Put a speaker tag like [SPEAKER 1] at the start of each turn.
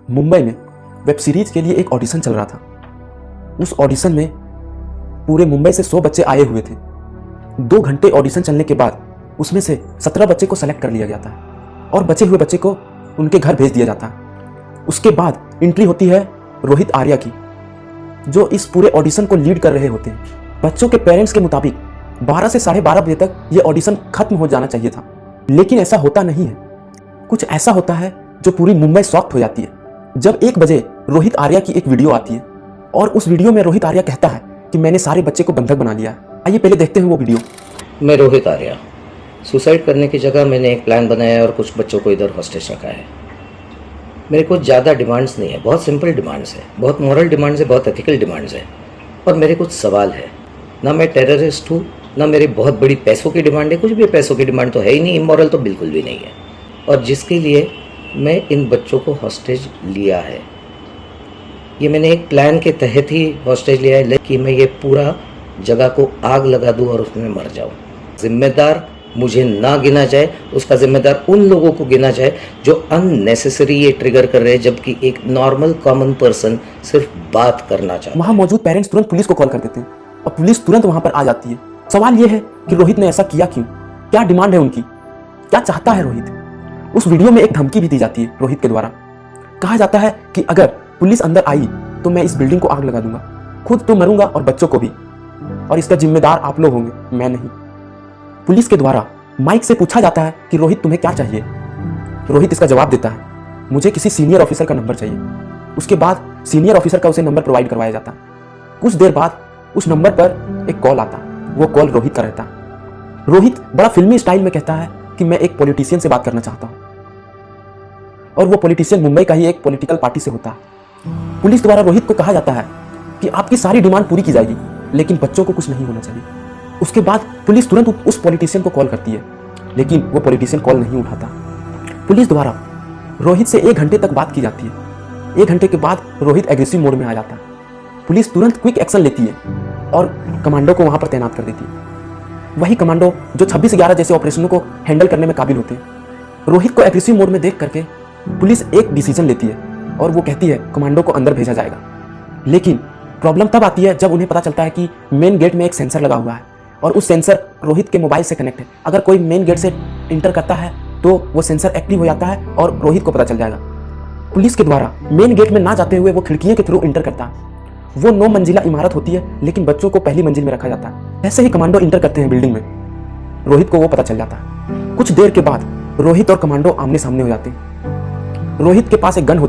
[SPEAKER 1] मुंबई में web series के लिए एक ऑडिशन चल रहा था। उस ऑडिशन में पूरे मुंबई से 100 बच्चे आए हुए थे। 2 घंटे ऑडिशन चलने के बाद उसमें से 17 बच्चे को सेलेक्ट कर लिया गया था और बचे हुए बच्चे को उनके घर भेज दिया जाता है। उसके बाद एंट्री होती है रोहित आर्या की, जो इस पूरे ऑडिशन को लीड कर रहे होते हैं। बच्चों के पेरेंट्स के मुताबिक 12 से 12:30 बजे तक ये ऑडिशन खत्म हो जाना चाहिए था, लेकिन ऐसा होता नहीं है। कुछ ऐसा होता है जो पूरी मुंबई शॉक्ड हो जाती है जब 1 बजे रोहित आर्या की एक वीडियो आती है और उस वीडियो में रोहित आर्या कहता है कि मैंने सारे बच्चे को बंधक बना लिया है। आइए पहले देखते हैं वो वीडियो।
[SPEAKER 2] मैं रोहित आर्या। सुसाइड करने की जगह मैंने एक प्लान बनाया और कुछ बच्चों को इधर हॉस्टेज रखा है। मेरे को ज़्यादा डिमांड्स नहीं है, बहुत सिंपल डिमांड्स है, बहुत मॉरल डिमांड्स है, बहुत एथिकल डिमांड्स है। और मेरे कुछ सवाल है, ना मैं टेररिस्ट हूँ, ना मेरी बहुत बड़ी पैसों की डिमांड है। कुछ भी पैसों की डिमांड तो है ही नहीं, इमोरल तो बिल्कुल भी नहीं है। और जिसके लिए मैं इन बच्चों को हॉस्टेज लिया है, ये मैंने एक प्लान के तहत ही हॉस्टेज लिया है कि मैं ये पूरा जगह को आग लगा दूं और उसमें मर जाऊं। जिम्मेदार मुझे ना गिना जाए, उसका जिम्मेदार उन लोगों को गिना जाए जो अननेसेसरी ये ट्रिगर कर रहे हैं, जबकि एक नॉर्मल कॉमन पर्सन सिर्फ बात करना चाहता है।
[SPEAKER 1] वहां मौजूद पेरेंट्स तुरंत पुलिस को कॉल कर देते हैं और पुलिस तुरंत वहां पर आ जाती है। सवाल यह है कि रोहित ने ऐसा किया क्यों? क्या डिमांड है उनकी? क्या चाहता है रोहित? उस वीडियो में एक धमकी भी दी जाती है रोहित के द्वारा। कहा जाता है कि अगर पुलिस अंदर आई तो मैं इस बिल्डिंग को आग लगा दूंगा, खुद तो मरूंगा और बच्चों को भी, और इसका जिम्मेदार आप लोग होंगे, मैं नहीं। पुलिस के द्वारा माइक से पूछा जाता है कि रोहित तुम्हें क्या चाहिए? रोहित इसका जवाब देता है, मुझे किसी सीनियर ऑफिसर का नंबर चाहिए। उसके बाद सीनियर ऑफिसर का उसे नंबर प्रोवाइड करवाया जाता है। कुछ देर बाद उस नंबर पर एक कॉल आता है। वो कॉल रोहित का रहता है। रोहित बड़ा फिल्मी स्टाइल में कहता है कि मैं एक पॉलिटिशियन से बात करना चाहता हूं, और वो पॉलिटिशियन मुंबई का ही एक पॉलिटिकल पार्टी से होता है। पुलिस द्वारा रोहित को कहा जाता है कि आपकी सारी डिमांड पूरी की जाएगी, लेकिन बच्चों को कुछ नहीं होना चाहिए। उसके बाद पुलिस तुरंत उस पॉलिटिशियन को कॉल करती है, लेकिन वो पॉलिटिशियन कॉल नहीं उठाता। पुलिस द्वारा रोहित से 1 घंटे तक बात की जाती है। 1 घंटे के बाद रोहित एग्रेसिव मोड में आ जाता है। पुलिस तुरंत क्विक एक्शन लेती है और कमांडो को वहां पर तैनात कर देती है। वही कमांडो जो 26/11 जैसे ऑपरेशनों को हैंडल करने में काबिल होते हैं। रोहित को एग्रेसिव मोड में देख करके पुलिस एक डिसीजन लेती है और वो कहती है कमांडो को अंदर भेजा जाएगा। लेकिन प्रॉब्लम तब आती है जब उन्हें पता चलता है कि मेन गेट में एक सेंसर लगा हुआ है और उस सेंसर रोहित के मोबाइल से कनेक्ट है। अगर कोई मेन गेट से इंटर करता है तो वो सेंसर एक्टिव हो जाता है और रोहित को पता चल जाएगा। पुलिस के द्वारा मेन गेट में ना जाते हुए वो खिड़कियों के थ्रू इंटर करता है। वो 9 मंजिला इमारत होती है, लेकिन बच्चों को पहली मंजिल में रखा जाता है। ऐसे ही कमांडो इंटर करते हैं बिल्डिंग में। रोहित को वो पता चल जाता है। कुछ देर के बाद रोहित और कमांडो आमने सामने हो जाते हैं। रोहित के पास एक गन होती है।